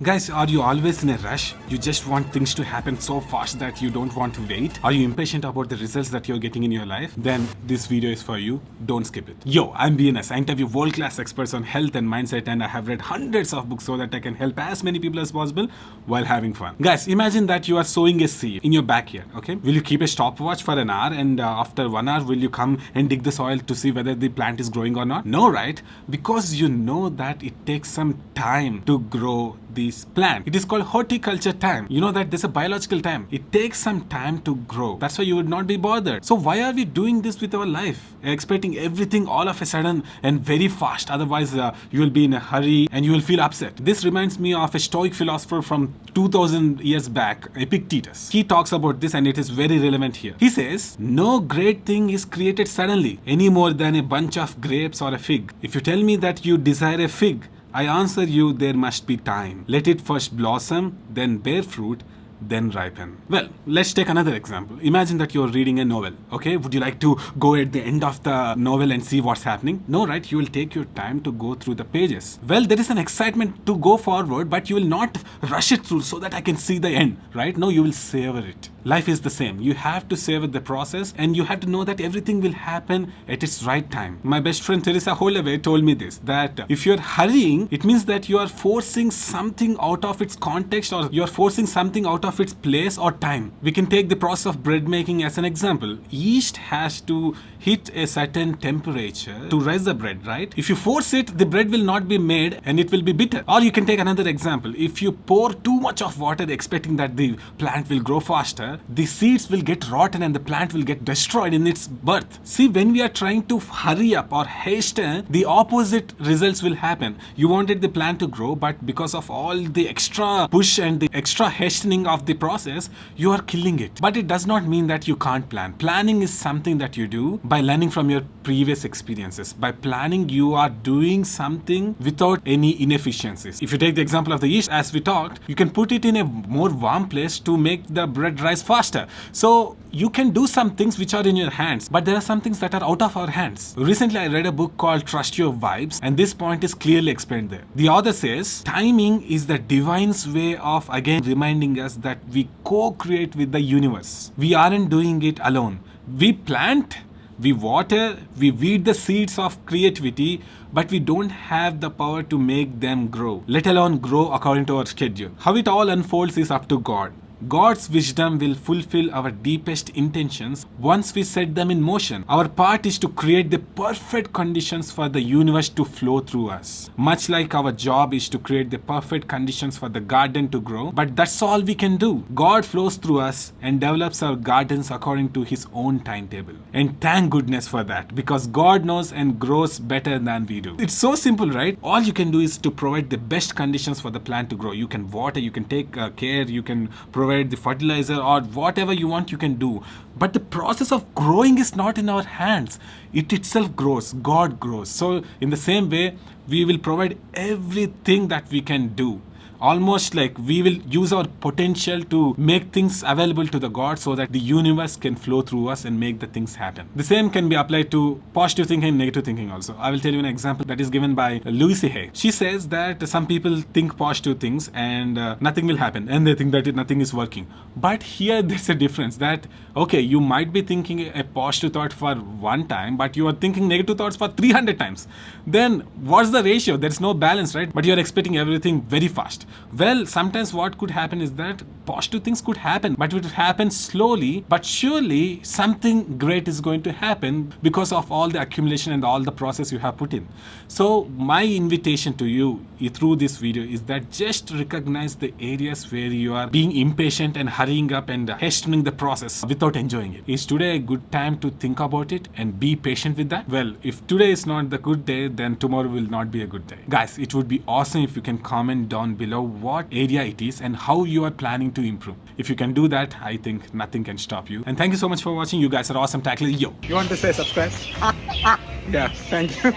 Guys, are you always in a rush? You just want things to happen so fast that you don't want to wait? Are you impatient about the results that you're getting in your life? Then this video is for you. Don't skip it. Yo, I'm BNS. I interview world-class experts on health and mindset, and I have read hundreds of books so that I can help as many people as possible while having fun. Guys, imagine that you are sowing a seed in your backyard, okay? Will you keep a stopwatch for an hour, and after 1 hour, will you come and dig the soil to see whether the plant is growing or not? No, right? Because you know that it takes some time to grow this plant. It is called horticulture time. You know that there's a biological time. It takes some time to grow. That's why you would not be bothered. So why are we doing this with our life? Expecting everything all of a sudden and very fast. Otherwise, you will be in a hurry and you will feel upset. This reminds me of a Stoic philosopher from 2000 years back, Epictetus. He talks about this and it is very relevant here. He says, no great thing is created suddenly, any more than a bunch of grapes or a fig. If you tell me that you desire a fig, I answer you, there must be time. Let it first blossom, then bear fruit, then ripen. Well, let's take another example. Imagine that you're reading a novel, okay? Would you like to go at the end of the novel and see what's happening? No, right? You will take your time to go through the pages. Well, there is an excitement to go forward, but you will not rush it through so that I can see the end, right? No, you will savor it. Life is the same. You have to savor the process and you have to know that everything will happen at its right time. My best friend Teresa Holloway told me this, that if you're hurrying, it means that you are forcing something out of its context or you're forcing something out of its place or time. We can take the process of bread making as an example. Yeast has to hit a certain temperature to rise the bread, right? If you force it, the bread will not be made and it will be bitter. Or you can take another example. If you pour too much of water expecting that the plant will grow faster, the seeds will get rotten and the plant will get destroyed in its birth. See, when we are trying to hurry up or hasten, the opposite results will happen. You wanted the plant to grow, but because of all the extra push and the extra hastening of the process, you are killing it. But it does not mean that you can't plan. Planning is something that you do by learning from your previous experiences. By planning, you are doing something without any inefficiencies. If you take the example of the yeast, as we talked, you can put it in a more warm place to make the bread rise faster. So you can do some things which are in your hands, but there are some things that are out of our hands. Recently, I read a book called Trust Your Vibes, and this point is clearly explained there. The author says, timing is the divine's way of again reminding us that we co-create with the universe. We aren't doing it alone. We plant, we water, we weed the seeds of creativity, but we don't have the power to make them grow, let alone grow according to our schedule. How it all unfolds is up to God. God's wisdom will fulfill our deepest intentions once we set them in motion. Our part is to create the perfect conditions for the universe to flow through us. Much like our job is to create the perfect conditions for the garden to grow, but that's all we can do. God flows through us and develops our gardens according to His own timetable. And thank goodness for that, because God knows and grows better than we do. It's so simple, right? All you can do is to provide the best conditions for the plant to grow. You can water, you can take care, you can provide the fertilizer or whatever you want, you can do. But the process of growing is not in our hands. It itself grows. God grows. So in the same way, we will provide everything that we can do. Almost like we will use our potential to make things available to the God so that the universe can flow through us and make the things happen. The same can be applied to positive thinking and negative thinking also. I will tell you an example that is given by Louise Hay. She says that some people think positive things and nothing will happen and they think that nothing is working. But here there's a difference that, okay, you might be thinking a positive thought for one time, but you are thinking negative thoughts for 300 times. Then what's the ratio? There's no balance, right? But you're expecting everything very fast. Well, sometimes what could happen is that positive things could happen, but it would happen slowly, but surely something great is going to happen because of all the accumulation and all the process you have put in. So my invitation to you through this video is that just recognize the areas where you are being impatient and hurrying up and hastening the process without enjoying it. Is today a good time to think about it and be patient with that? Well, if today is not the good day, then tomorrow will not be a good day. Guys, it would be awesome if you can comment down below what area it is and how you are planning to improve. If you can do that, I think nothing can stop you. And thank you so much for watching. You guys are awesome. Tackle. Yo. You want to say subscribe? Yeah, thank you.